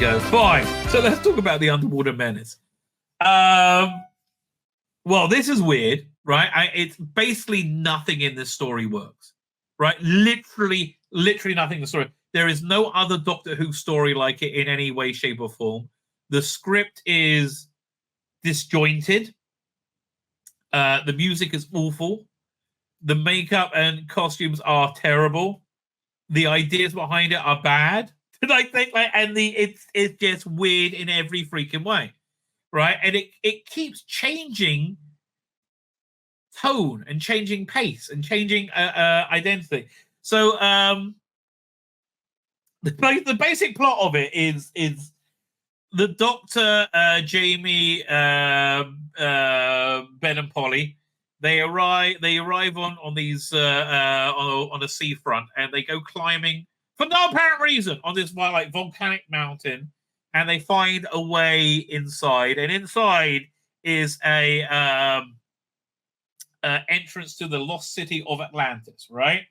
go. Fine. So let's talk about the underwater menace. Well, this is weird, right? It's basically nothing in this story works, right? Literally nothing in the story. There is no other Doctor Who story like it in any way, shape, or form. The script is disjointed. The music is awful. The makeup and costumes are terrible. The ideas behind it are bad. It's just weird in every freaking way, right? And it keeps changing tone and changing pace and changing identity. So the basic plot of it is the Doctor, Jamie, Ben, and Polly. They arrive on these on a seafront, and they go climbing for no apparent reason on this volcanic mountain, and they find a way inside, and inside is a entrance to the lost city of Atlantis, right?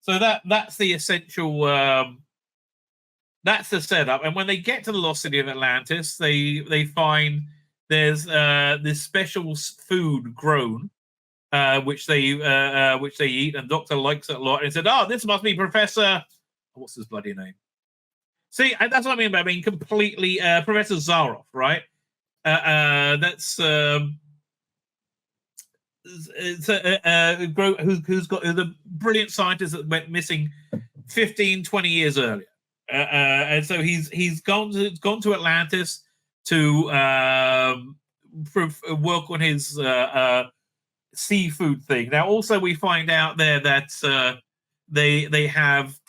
So that's the essential. That's the setup. And when they get to the lost city of Atlantis, they find there's this special food grown, which they eat, and Doctor likes it a lot. And said, "Oh, this must be Professor. What's his bloody name?" See, that's what I mean by being completely Professor Zaroff, right? That's who's got the brilliant scientist that went missing 15, 20 years earlier. And so he's gone to Atlantis to work on his seafood thing. Now, also we find out there that they have.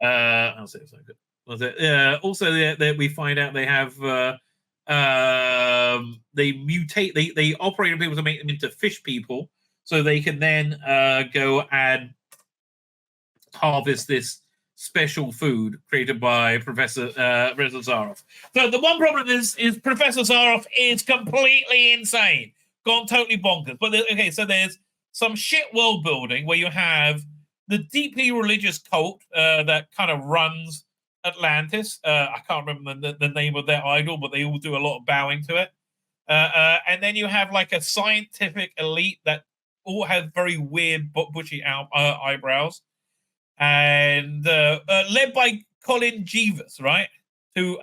I'll say it's so good. Was it? Also, we find out they have. They mutate. They operate on people to make them into fish people, so they can then go and harvest this special food created by Professor Zaroff. So the one problem is Professor Zaroff is completely insane, gone totally bonkers. But so there's some shit world building where you have the deeply religious cult that kind of runs Atlantis. I can't remember the name of their idol, but they all do a lot of bowing to it. And then you have like a scientific elite that all have very weird bushy eyebrows. And led by Colin Jeeves, right? Who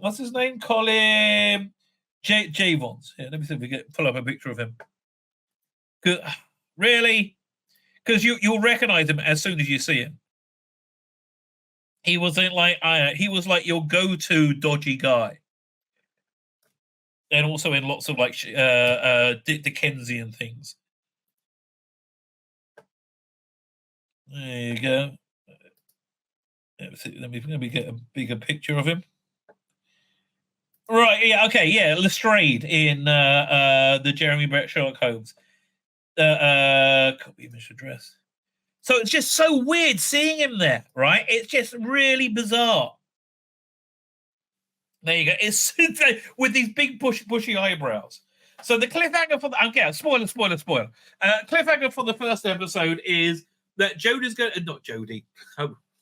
what's his name? Colin Javons. Yeah, let me see if we pull up a picture of him. Really? Because you'll recognize him as soon as you see him. He wasn't he was like your go-to dodgy guy, and also in lots of Dickensian things. There you go. Let me get a bigger picture of him. Right, yeah, okay, yeah, Lestrade in the Jeremy Brett Sherlock Holmes. Copy image address. So it's just so weird seeing him there, right? It's just really bizarre. There you go. It's with these big bushy eyebrows. So the cliffhanger for spoiler. Cliffhanger for the first episode is that Jodie's going to not Jodie.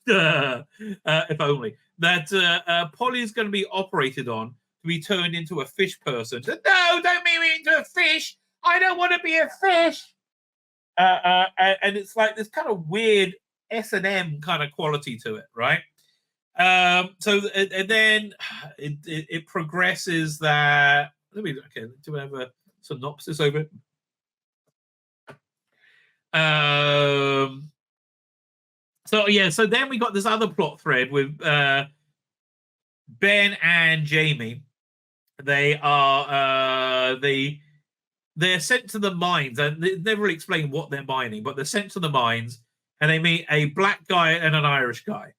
If only that Polly's going to be operated on to be turned into a fish person. No, don't make me into a fish. I don't want to be a fish. And it's like this kind of weird S&M kind of quality to it, right? So and then it progresses that. Do we have a synopsis over it? So then we got this other plot thread with Ben and Jamie. They're sent to the mines, and they never really explain what they're mining, but they're sent to the mines, and they meet a black guy and an Irish guy.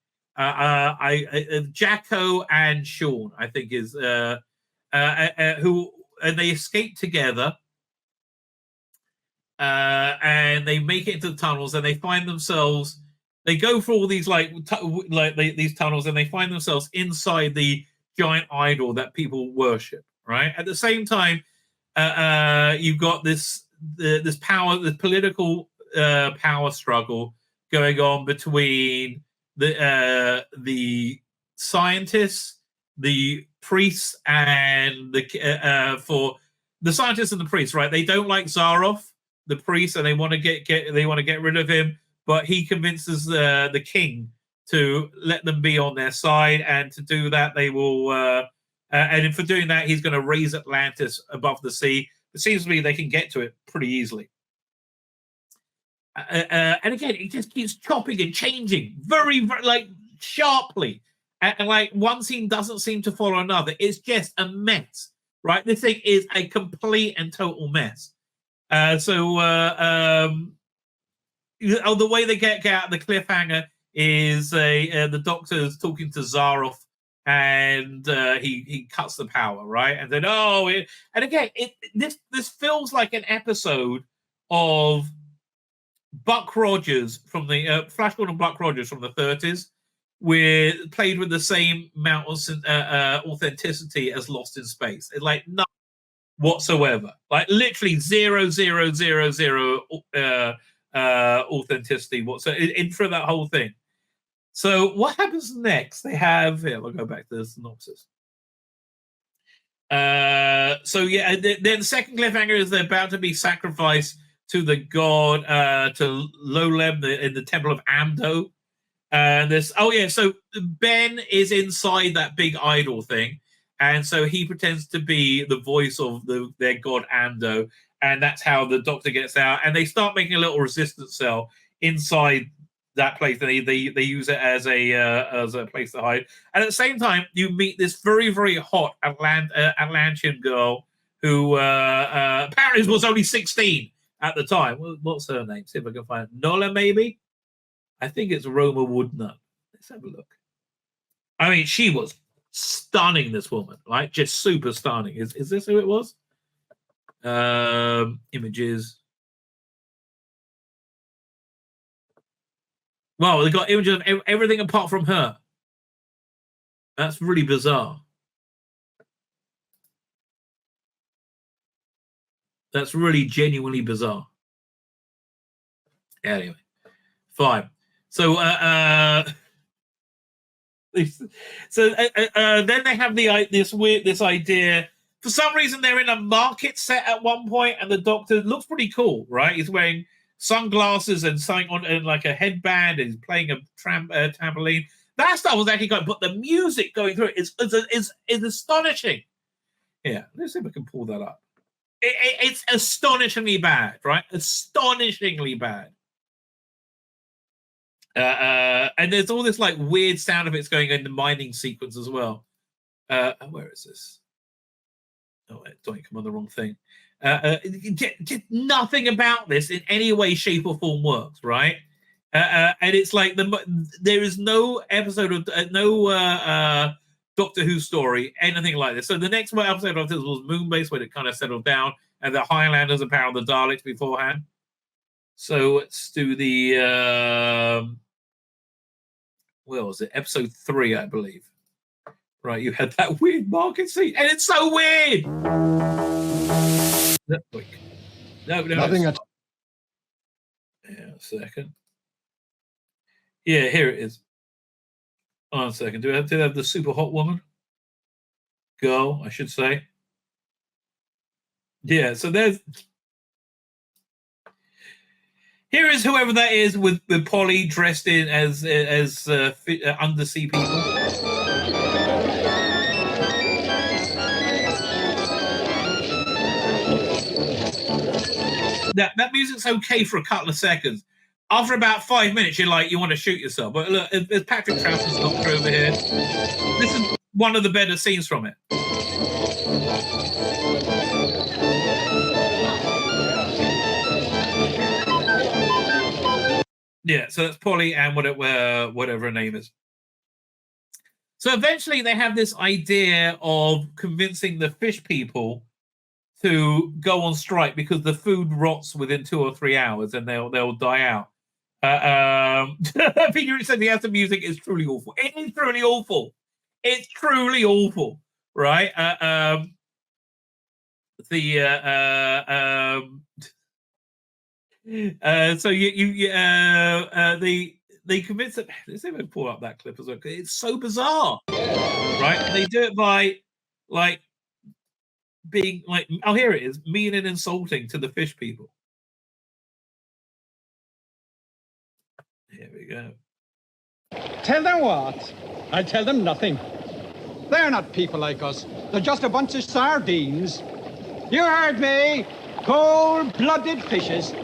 Jacko and Sean, I think, is who, and they escape together, and they make it into the tunnels, and they find themselves. They go for all these these tunnels, and they find themselves inside the giant idol that people worship. Right at the same time, you've got this power, the political power struggle going on between the scientists, the priests, and for the scientists and the priests, right? They don't like Zaroff, the priest, and they want to get rid of him. But he convinces the king to let them be on their side, and to do that, they will. And for doing that, he's going to raise Atlantis above the sea. It seems to me they can get to it pretty easily. And again, it just keeps chopping and changing very, very like sharply. And like one scene doesn't seem to follow another. It's just a mess, right? This thing is a complete and total mess. The way they get out the cliffhanger is the doctor's talking to Zaroff, and he cuts the power, right? And then and again, this feels like an episode of Buck Rogers from the Flash Gordon Buck Rogers from the 30s, played with the same amount of authenticity as Lost in Space. It's like nothing whatsoever, like literally 0.000 authenticity whatsoever in for that whole thing. So what happens next? They have here. I'll go back to the synopsis. Then the second cliffhanger is they're about to be sacrificed to the god to Lolem in the temple of Amdo. And so Ben is inside that big idol thing, and so he pretends to be the voice of their god Amdo, and that's how the doctor gets out. And they start making a little resistance cell inside that place, and they use it as a place to hide. And at the same time, you meet this very, very hot Atlantean girl who apparently was only 16 at the time. What's her name? See if I can find it. Nola, maybe? I think it's Roma Woodnut. Let's have a look. I mean, she was stunning, this woman, right? Just super stunning. Is this who it was? Images. Well, they got images of everything apart from her. That's really bizarre. That's really genuinely bizarre. Anyway, fine. So, then they have this idea. For some reason, they're in a market set at one point, and the doctor looks pretty cool, right? He's wearing sunglasses and something on, and like a headband, and he's playing a trampoline. That stuff was actually good, but the music going through it is astonishing. Yeah, let's see if I can pull that up. It's astonishingly bad, right? Astonishingly bad. And there's all this like weird sound effects going in the mining sequence as well. Where is this? Oh, don't come on the wrong thing. Nothing about this in any way, shape, or form works, right? And it's like there is no episode of Doctor Who story, anything like this. So the next episode of this was Moonbase, when it kind of settled down, and the Highlanders empowered the Daleks beforehand. So let's do the where was it? Episode 3, I believe. Right, you had that weird market scene, and it's so weird. No, nothing. Yeah, a second. Yeah, here it is. Hold on a second. Do I have to have the super hot woman? Girl, I should say. Yeah, so here is whoever that is with Polly dressed in as undersea people. That music's okay for a couple of seconds. After about 5 minutes, you want to shoot yourself. But look, there's Patrick Troughton's doctor over here. This is one of the better scenes from it. Yeah, so that's Polly and whatever her name is. So eventually they have this idea of convincing the fish people to go on strike because the food rots within 2 or 3 hours and they'll die out. Peter said the anthem music is truly awful. It is truly awful. It's truly awful, right? So they convince them. Let's see if I can pull up that clip as well. It's so bizarre, right? And they do it by like being like, oh, here it is, mean and insulting to the fish people. Here we go. Tell them what? I'll tell them nothing. They're not people like us. They're just a bunch of sardines. You heard me. Cold-blooded fishes.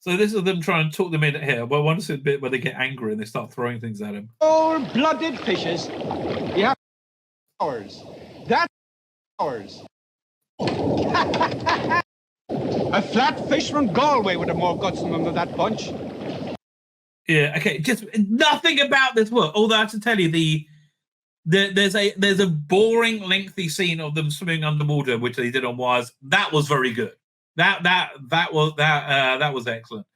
So this is them trying to talk them in here. Well, once a bit where they get angry and they start throwing things at him. Cold-blooded fishes. You have ours. That's ours. A flat fish from Galway would have more guts than that bunch. Yeah, okay, just nothing about this work. Although I have to tell you, there's a boring, lengthy scene of them swimming underwater, which they did on Wires. That was very good. That was excellent.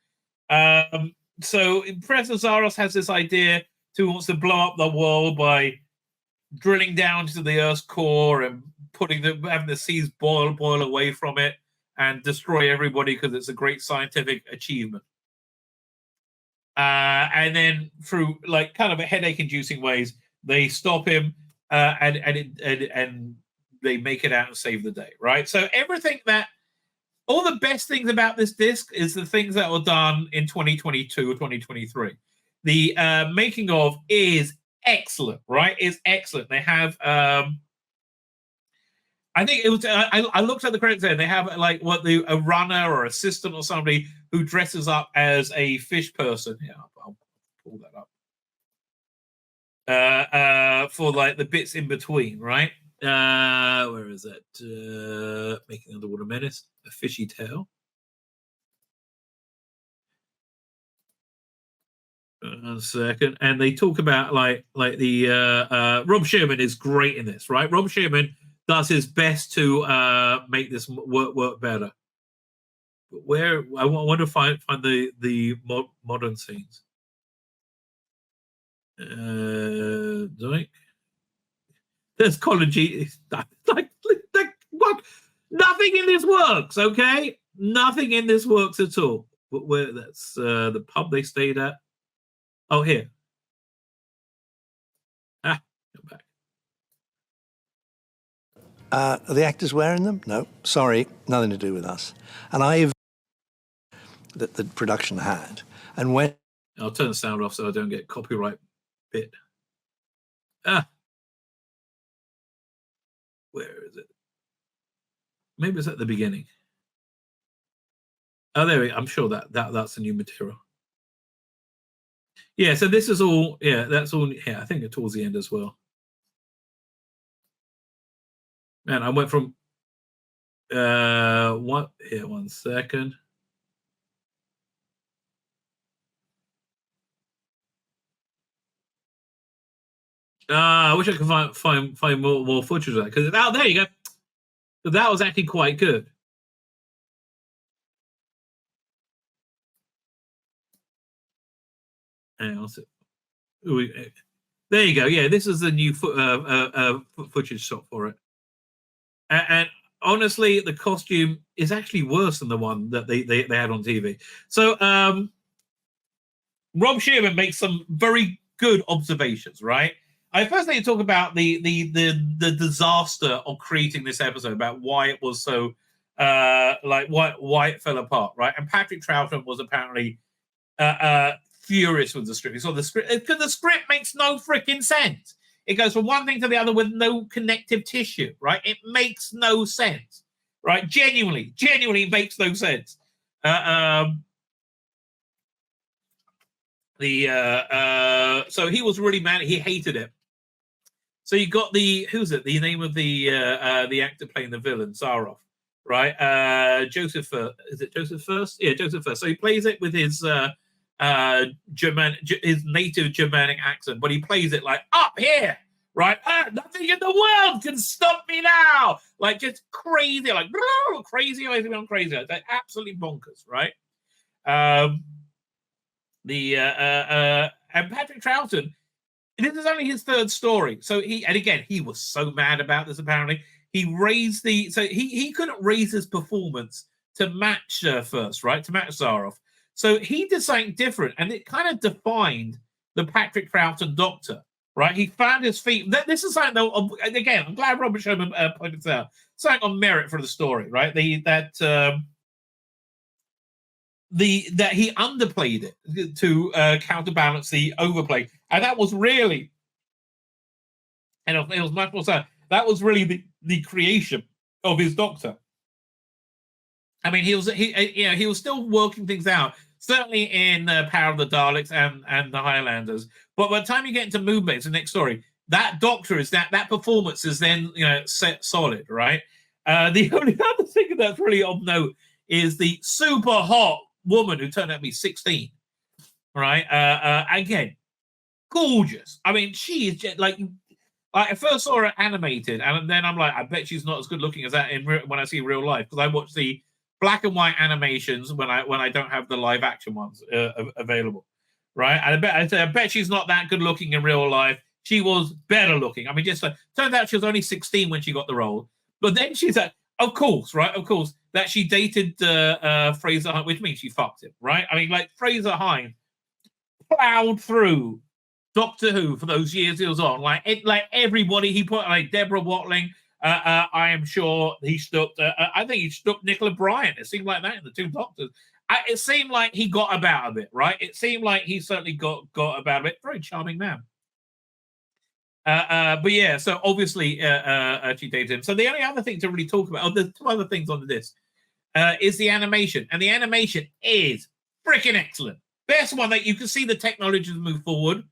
So Professor Zaros has this idea to wants to blow up the world by drilling down to the Earth's core and having the seas boil away from it and destroy everybody because it's a great scientific achievement. And then through like kind of a headache-inducing ways, they stop him and they make it out and save the day, right? So all the best things about this disc is the things that were done in 2022 or 2023. The making of is excellent, right? Is excellent. They have, I think it was. I looked at the credits there. They have like a runner or assistant or somebody who dresses up as a fish person. Yeah, I'll pull that up. For like the bits in between, right? Where is that? Making Underwater Menace, a fishy tale. A second, and they talk about like the Rob Shearman is great in this, right? Rob Shearman does his best to make this work better. But where I want to find the modern scenes. Doink. There's Colin G. Like what? Nothing in this works. Okay, nothing in this works at all. But where that's the pub they stayed at. Oh, here. Come back. Are the actors wearing them? No, sorry, nothing to do with us. And that the production had, and when I'll turn the sound off so I don't get copyright bit. Where is it? Maybe it's at the beginning. Oh, there we go. I'm sure that's the new material. Yeah, so this is all. Yeah, that's all. Yeah, I think it's towards the end as well. Man, I went from what? Here, 1 second. I wish I could find more footage of that because there you go. That was actually quite good. Hang on, there you go. Yeah, this is the new footage shot for it. And honestly, the costume is actually worse than the one that they had on TV. So Rob Shearman makes some very good observations, right? I first need to talk about the disaster of creating this episode, about why it was so why it fell apart, right? And Patrick Troughton was apparently furious with the script. He saw the script because the script makes no freaking sense. It goes from one thing to the other with no connective tissue, right? It makes no sense, right? Genuinely makes no sense. So he was really mad. He hated it. So you got the name of the actor playing the villain, Zaroff, right? Joseph, is it Joseph First? Yeah, Joseph First. So he plays it with his his native Germanic accent, but he plays it like up here, right? Nothing in the world can stop me now. Like just crazy, like crazy, I'm crazy. Like absolutely bonkers, right? And Patrick Troughton, this is only his third story. So he was so mad about this. Apparently, he couldn't raise his performance to match First, right? To match Zaroff. So he did something different, and it kind of defined the Patrick Troughton Doctor, right? He found his feet. This is something, though, again, I'm glad Robert Sherman pointed this out. Something on merit for the story, right? That he underplayed it to counterbalance the overplay, and that was really, and it was much more so. That was really the creation of his Doctor. I mean, he was still working things out, certainly in Power of the Daleks and the Highlanders. But by the time you get into Moonbase, the next story, that Doctor is that performance is then set solid, right? The only other thing that's really of note is the super hot woman who turned out to be 16, right? Again, gorgeous. I mean, she is just like I first saw her animated, and then I'm like, I bet she's not as good looking as that when I see real life, because I watch the black and white animations when I don't have the live action ones available, right? And I bet she's not that good looking in real life. She was better looking. I mean, just turns out she was only 16 when she got the role, but then she's like, of course, that she dated Fraser Hines, which means she fucked him, right? I mean, like Fraser Hines plowed through Doctor Who for those years he was on, like everybody he put, like Deborah Watling. I am sure he stopped. I think he stopped Nicola Bryant. It seemed like that in the two Doctors. It seemed like he got about a bit, right? It seemed like he certainly got about a bit. Very charming man. But yeah, so obviously she dated him. So the only other thing to really talk about, there's two other things on the disc, is the animation, and the animation is freaking excellent. Best one that you can see the technology move forward.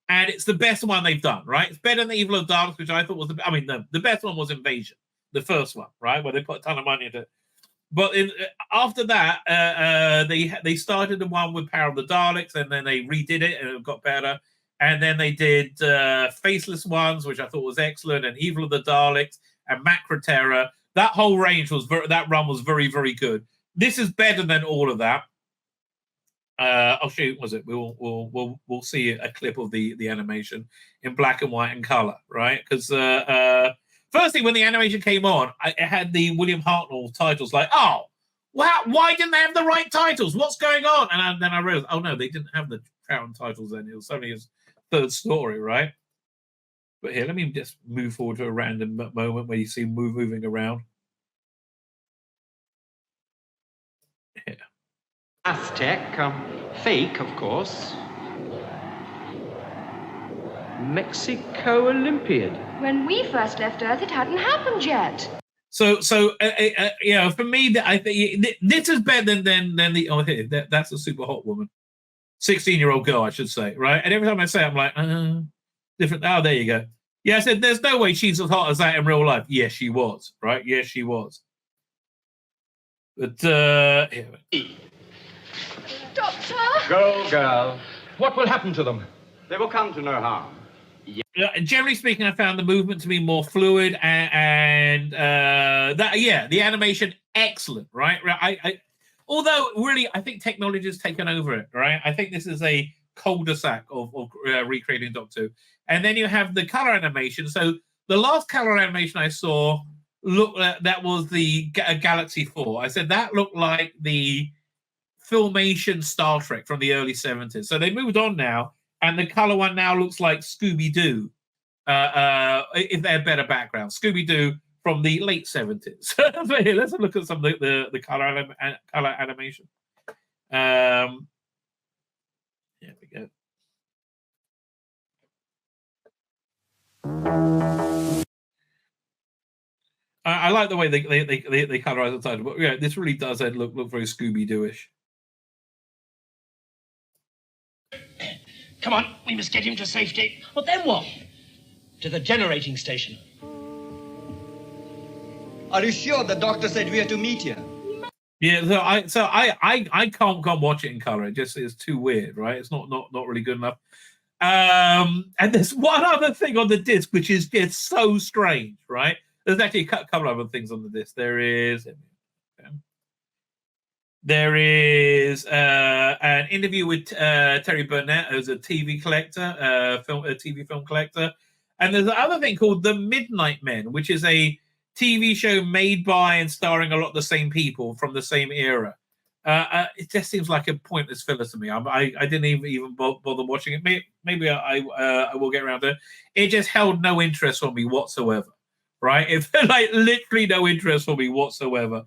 And it's the best one they've done, right? It's better than the Evil of Darkness, which I thought was the best one was Invasion, the first one, right? Where they put a ton of money into it. But after that, they started the one with Power of the Daleks, and then they redid it, and it got better. And then they did Faceless Ones, which I thought was excellent, and Evil of the Daleks, and Macra Terror. That whole range that run was very, very good. This is better than all of that. I'll show you. Was it? We'll see a clip of the animation in black and white and color, right? Because firstly, when the animation came on, it had the William Hartnell titles. Like, oh, wow, why didn't they have the right titles? What's going on? And then I realized, oh no, they didn't have the Troughton titles then. It was only his third story, right? But here, let me just move forward to a random moment where you see moving around. Here. Aztec, fake, of course. Mexico Olympiad. When we first left Earth, it hadn't happened yet. So for me, I think this is better than the that's a super hot woman, 16-year-old girl, I should say, right? And every time I say it, I'm like, different. Oh, there you go. Yeah, I said, there's no way she's as hot as that in real life. Yes, she was, right? Yes, she was. But Doctor? Go, girl. What will happen to them? They will come to no harm. Generally speaking, I found the movement to be more fluid and the animation excellent, right? Although really, I think technology has taken over it, right? I think this is a cul-de-sac of recreating Doctor Who. And then you have the color animation. So the last color animation I saw that was the Galaxy 4. I said that looked like the Filmation Star Trek from the early 70s. So they moved on now, and the color one now looks like Scooby-Doo, if they have better background. Scooby-Doo from the late 70s. So here, let's look at some of the color animation. Here we go. I like the way they colorize the title, but yeah, this really does look very Scooby-Doo-ish. Come on, we must get him to safety. Well, then what? To the generating station. Are you sure the doctor said we are to meet here? Yeah, so I can't watch it in color. It just is too weird, right? It's not really good enough. And there's one other thing on the disc which is just so strange, right? There's actually a couple of other things on the disc. There is an interview with Terry Burnett, who's a TV collector, TV film collector, and there's another thing called The Midnight Men, which is a TV show made by and starring a lot of the same people from the same era. it just seems like a pointless filler to me. I didn't even bother watching it. Maybe I will get around to it. It just held no interest for me whatsoever, right? It felt like literally no interest for me whatsoever.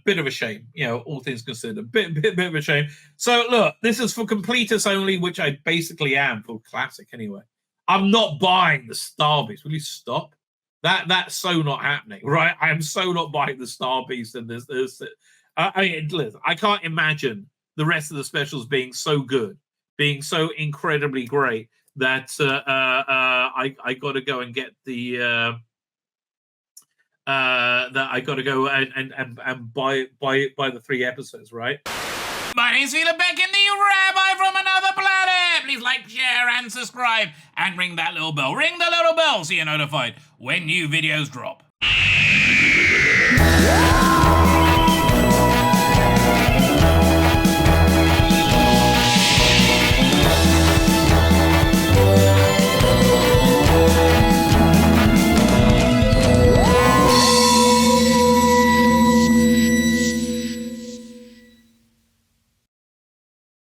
Bit of a shame, all things considered. Bit of a shame. So look, this is for completists only, which I basically am for classic anyway. I'm not buying the Star Beast. Will you stop? That's so not happening, right? I am so not buying the Star Beast in this. I mean, listen, I can't imagine the rest of the specials being so good, being so incredibly great that I got to go and get the. That I got to go and buy the 3 episodes, right? My name's Tzvi Lebetkin, the Rabbi from another planet. Please like, share, and subscribe, and ring that little bell. Ring the little bell so you're notified when new videos drop.